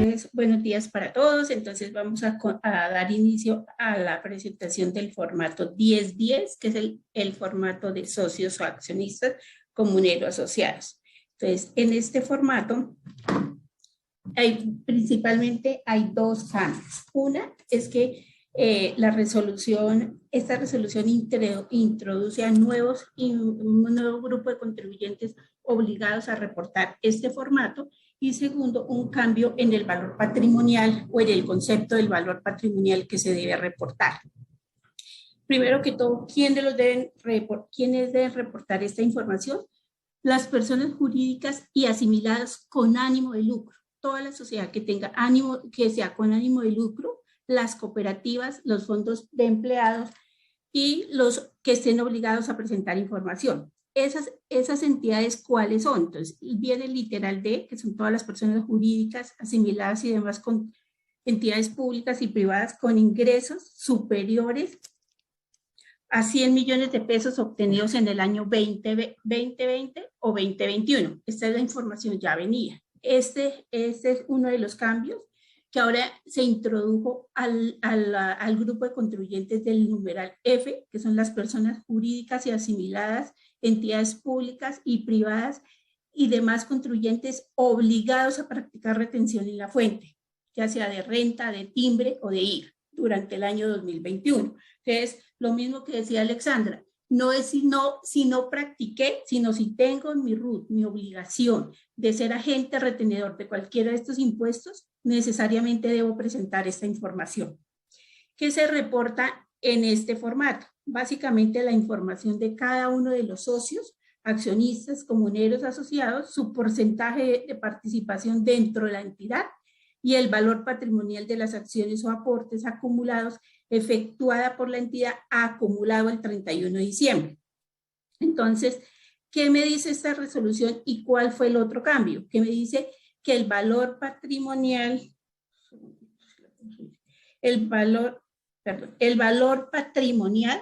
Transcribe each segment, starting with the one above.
Entonces, buenos días para todos. Entonces, vamos a dar inicio a la presentación del formato 1010, que es el formato de socios o accionistas comuneros asociados. Entonces, en este formato, principalmente hay dos cambios. Una es que esta resolución introduce a un nuevo grupo de contribuyentes obligados a reportar este formato, y segundo, un cambio en el valor patrimonial o en el concepto del valor patrimonial que se debe reportar. Primero que todo, ¿quiénes deben reportar esta información? Las personas jurídicas y asimiladas con ánimo de lucro. Toda la sociedad que tenga ánimo, que sea con ánimo de lucro, las cooperativas, los fondos de empleados y los que estén obligados a presentar información. Esas entidades, ¿cuáles son? Entonces, viene el literal D, que son todas las personas jurídicas, asimiladas y demás con entidades públicas y privadas con ingresos superiores a 100 millones de pesos obtenidos en el año 2020 o 2021. Esta es la información, ya venía. Este es uno de los cambios que ahora se introdujo al grupo de contribuyentes del numeral F, que son las personas jurídicas y asimiladas, entidades públicas y privadas y demás contribuyentes obligados a practicar retención en la fuente, ya sea de renta, de timbre o de IVA, durante el año 2021. Entonces, lo mismo que decía Alexandra, no es si no practiqué, sino si tengo en mi RUT mi obligación de ser agente retenedor de cualquiera de estos impuestos, necesariamente debo presentar esta información. ¿Qué se reporta en este formato? Básicamente la información de cada uno de los socios, accionistas, comuneros asociados, su porcentaje de participación dentro de la entidad y el valor patrimonial de las acciones o aportes acumulados efectuada por la entidad acumulado el 31 de diciembre. Entonces, ¿qué me dice esta resolución y cuál fue el otro cambio? Que me dice que el valor patrimonial, el valor patrimonial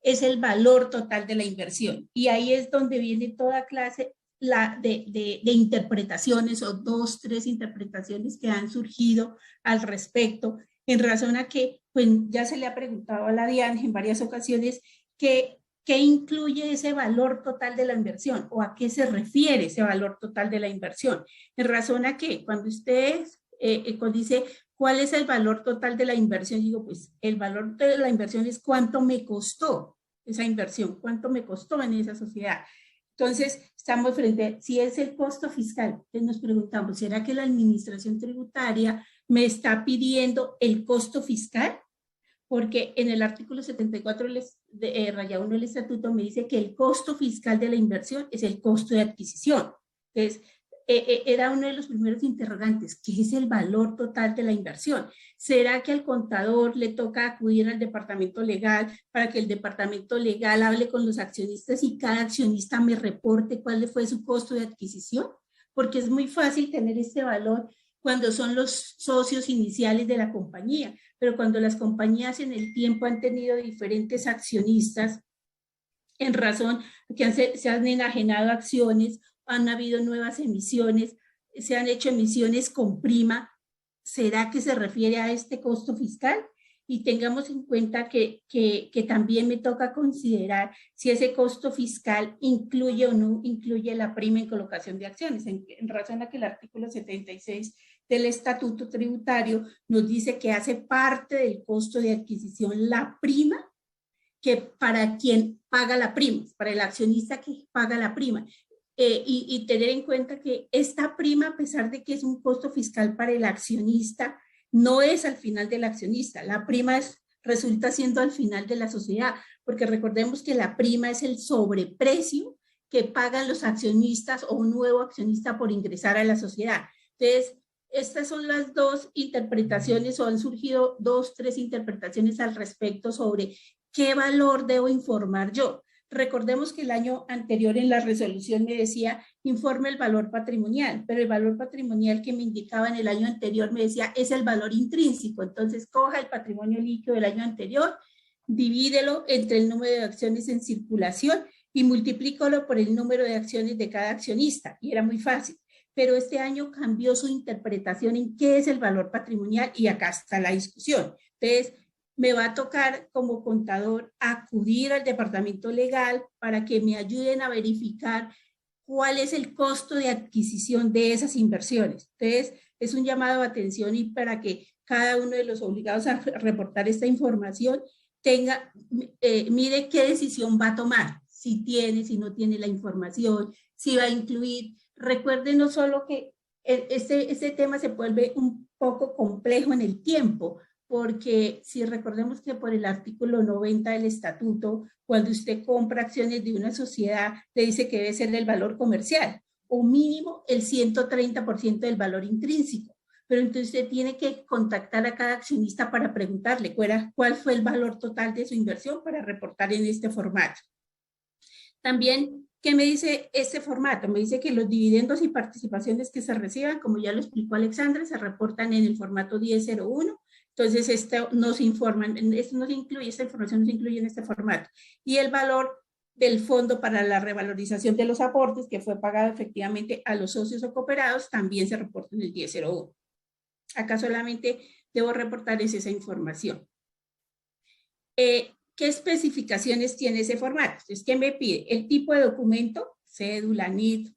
es el valor total de la inversión. Y ahí es donde viene toda clase de interpretaciones o 2, 3 interpretaciones que han surgido al respecto, en razón a que pues, ya se le ha preguntado a la DIAN en varias ocasiones ¿qué incluye ese valor total de la inversión o a qué se refiere ese valor total de la inversión. En razón a que cuando usted dice cuál es el valor total de la inversión, digo pues el valor de la inversión es cuánto me costó esa inversión, cuánto me costó en esa sociedad. Entonces, estamos frente a, si es el costo fiscal, entonces nos preguntamos, ¿será que la administración tributaria me está pidiendo el costo fiscal? Porque en el artículo 74 raya 1 del estatuto me dice que el costo fiscal de la inversión es el costo de adquisición. Entonces, era uno de los primeros interrogantes, ¿qué es el valor total de la inversión? ¿Será que al contador le toca acudir al departamento legal para que el departamento legal hable con los accionistas y cada accionista me reporte cuál fue su costo de adquisición? Porque es muy fácil tener este valor cuando son los socios iniciales de la compañía, pero cuando las compañías en el tiempo han tenido diferentes accionistas en razón que se han enajenado acciones, han habido nuevas emisiones, se han hecho emisiones con prima, ¿será que se refiere a este costo fiscal? Y tengamos en cuenta que también me toca considerar si ese costo fiscal incluye o no incluye la prima en colocación de acciones, en razón a que el artículo 76 del Estatuto Tributario nos dice que hace parte del costo de adquisición la prima, que para quien paga la prima, para el accionista que paga la prima. Y tener en cuenta que esta prima, a pesar de que es un costo fiscal para el accionista, no es al final del accionista. La prima resulta siendo al final de la sociedad, porque recordemos que la prima es el sobreprecio que pagan los accionistas o un nuevo accionista por ingresar a la sociedad. Entonces, estas son las dos interpretaciones, o han surgido 2, 3 interpretaciones al respecto sobre qué valor debo informar yo. Recordemos que el año anterior en la resolución me decía informe el valor patrimonial, pero el valor patrimonial que me indicaba en el año anterior me decía es el valor intrínseco. Entonces coja el patrimonio líquido del año anterior, divídelo entre el número de acciones en circulación y multiplícalo por el número de acciones de cada accionista. Y era muy fácil. pero este año cambió su interpretación en qué es el valor patrimonial y acá está la discusión. Entonces, me va a tocar como contador acudir al departamento legal para que me ayuden a verificar cuál es el costo de adquisición de esas inversiones. Entonces, es un llamado de atención y para que cada uno de los obligados a reportar esta información tenga, mire qué decisión va a tomar, si tiene, si no tiene la información, si va a incluir. Recuerden no solo que este tema se vuelve un poco complejo en el tiempo, porque si recordemos que por el artículo 90 del estatuto, cuando usted compra acciones de una sociedad, le dice que debe ser el valor comercial, o mínimo el 130% del valor intrínseco. Pero entonces usted tiene que contactar a cada accionista para preguntarle cuál fue el valor total de su inversión para reportar en este formato. También, ¿qué me dice este formato? Me dice que los dividendos y participaciones que se reciban, como ya lo explicó Alexandra, se reportan en el formato 1001. Entonces, esto nos informa, esto nos incluye, esta información nos incluye en este formato. Y el valor del fondo para la revalorización de los aportes que fue pagado efectivamente a los socios o cooperados también se reporta en el 1001. Acá solamente debo reportar esa información. ¿Qué especificaciones tiene ese formato? Entonces, ¿qué me pide? El tipo de documento, cédula, NID,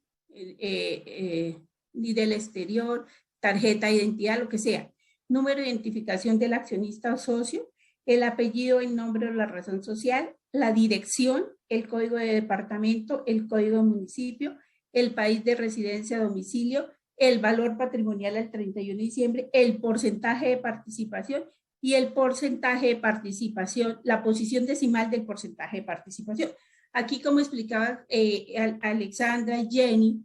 NID del exterior, tarjeta de identidad, lo que sea. Número de identificación del accionista o socio, el apellido, el nombre o la razón social, la dirección, el código de departamento, el código de municipio, el país de residencia, domicilio, el valor patrimonial al 31 de diciembre, el porcentaje de participación y el porcentaje de participación, la posición decimal del porcentaje de participación. Aquí, como explicaba Alexandra y Jenny,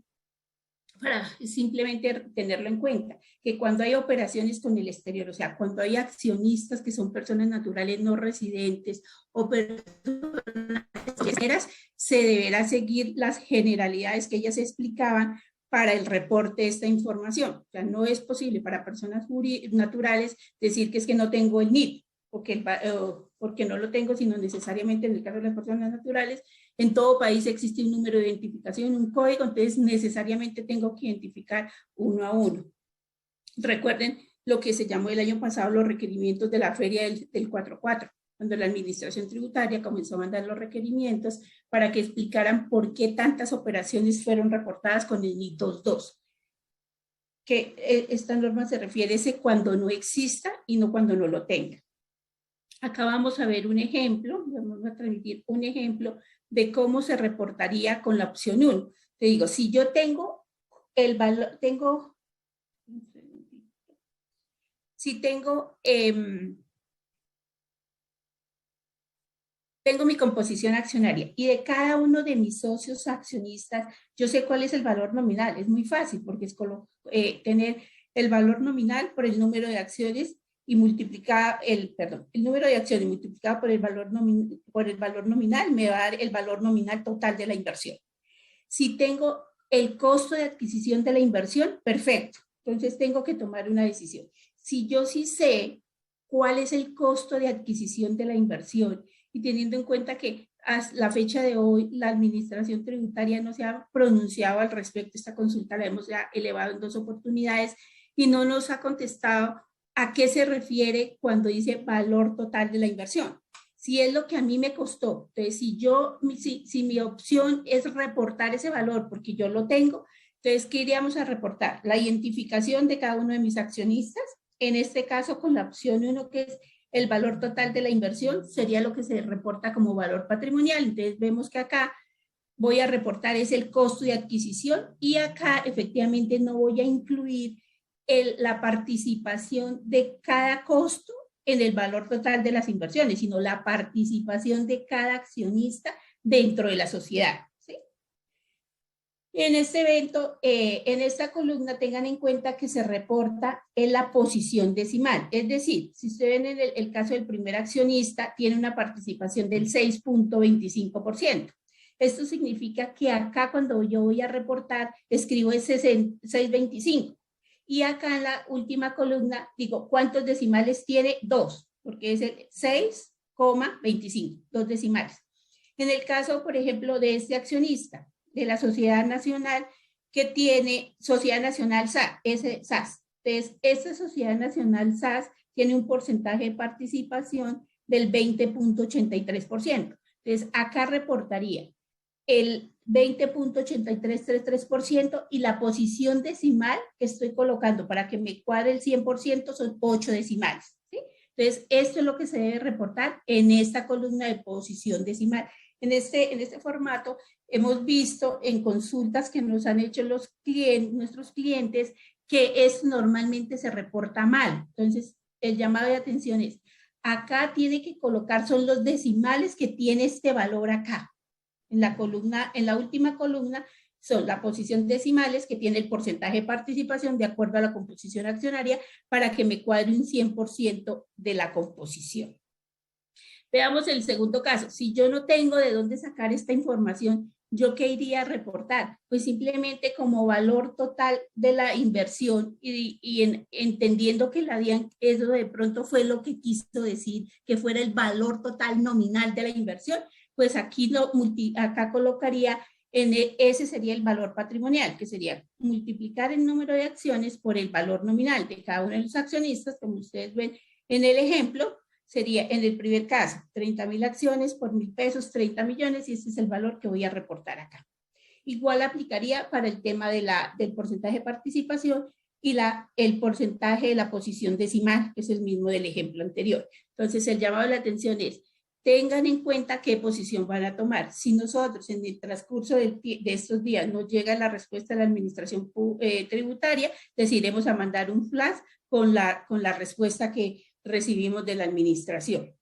para simplemente tenerlo en cuenta, que cuando hay operaciones con el exterior, o sea, cuando hay accionistas que son personas naturales no residentes o personas extranjeras, se deberá seguir las generalidades que ellas explicaban para el reporte de esta información. O sea, no es posible para personas naturales decir que es que no tengo el NIP, porque no lo tengo, sino necesariamente en el caso de las personas naturales, en todo país existe un número de identificación, un código, entonces necesariamente tengo que identificar uno a uno. Recuerden lo que se llamó el año pasado los requerimientos de la feria del 4.4, cuando la administración tributaria comenzó a mandar los requerimientos para que explicaran por qué tantas operaciones fueron reportadas con el NIT 2.2. Que esta norma se refiere a ese cuando no exista y no cuando no lo tenga. Acá vamos a ver un ejemplo, vamos a transmitir un ejemplo de cómo se reportaría con la opción 1. Te digo, si yo tengo el valor, tengo mi composición accionaria y de cada uno de mis socios accionistas, yo sé cuál es el valor nominal. Es muy fácil porque es tener el valor nominal por el número de acciones y multiplicar el número de acciones multiplicado por el valor nominal me va a dar el valor nominal total de la inversión. Si tengo el costo de adquisición de la inversión, perfecto. Entonces tengo que tomar una decisión. Si yo sí sé cuál es el costo de adquisición de la inversión y teniendo en cuenta que hasta la fecha de hoy la administración tributaria no se ha pronunciado al respecto, esta consulta la hemos ya elevado en 2 oportunidades y no nos ha contestado a qué se refiere cuando dice valor total de la inversión. Si es lo que a mí me costó, entonces si mi opción es reportar ese valor porque yo lo tengo, entonces ¿qué iríamos a reportar? La identificación de cada uno de mis accionistas, en este caso con la opción 1 que es el valor total de la inversión, sería lo que se reporta como valor patrimonial. Entonces vemos que acá voy a reportar es el costo de adquisición y acá efectivamente no voy a incluir la participación de cada costo en el valor total de las inversiones, sino la participación de cada accionista dentro de la sociedad. ¿Sí? En este evento, en esta columna, tengan en cuenta que se reporta en la posición decimal. Es decir, si ustedes ven en el caso del primer accionista, tiene una participación del 6.25%. Esto significa que acá cuando yo voy a reportar, escribo ese 6.25. Y acá en la última columna digo, ¿cuántos decimales tiene? 2, porque es el 6,25, 2 decimales. En el caso, por ejemplo, de este accionista de la Sociedad Nacional, que tiene Sociedad Nacional SAS. Entonces, esta Sociedad Nacional SAS tiene un porcentaje de participación del 20.83%. Entonces, acá reportaría el 20.8333% y la posición decimal que estoy colocando para que me cuadre el 100% son 8 decimales. ¿Sí? Entonces, esto es lo que se debe reportar en esta columna de posición decimal. En este formato hemos visto en consultas que nos han hecho nuestros clientes que normalmente se reporta mal. Entonces, el llamado de atención es, acá tiene que colocar, son los decimales que tiene este valor acá. En la última columna son la posición decimales que tiene el porcentaje de participación de acuerdo a la composición accionaria para que me cuadre un 100% de la composición. Veamos el segundo caso. Si yo no tengo de dónde sacar esta información, ¿yo qué iría a reportar? Pues simplemente como valor total de la inversión entendiendo que la DIAN eso de pronto fue lo que quiso decir, que fuera el valor total nominal de la inversión, pues aquí acá colocaría, ese sería el valor patrimonial, que sería multiplicar el número de acciones por el valor nominal de cada uno de los accionistas, como ustedes ven en el ejemplo. Sería en el primer caso, 30,000 acciones por 1,000 pesos, 30 millones, y ese es el valor que voy a reportar acá. Igual aplicaría para el tema del porcentaje de participación y el porcentaje de la posición decimal, que es el mismo del ejemplo anterior. Entonces, el llamado de la atención es, tengan en cuenta qué posición van a tomar. Si nosotros en el transcurso de estos días nos llega la respuesta de la administración tributaria, les iremos a mandar un flash con la respuesta que recibimos de la administración.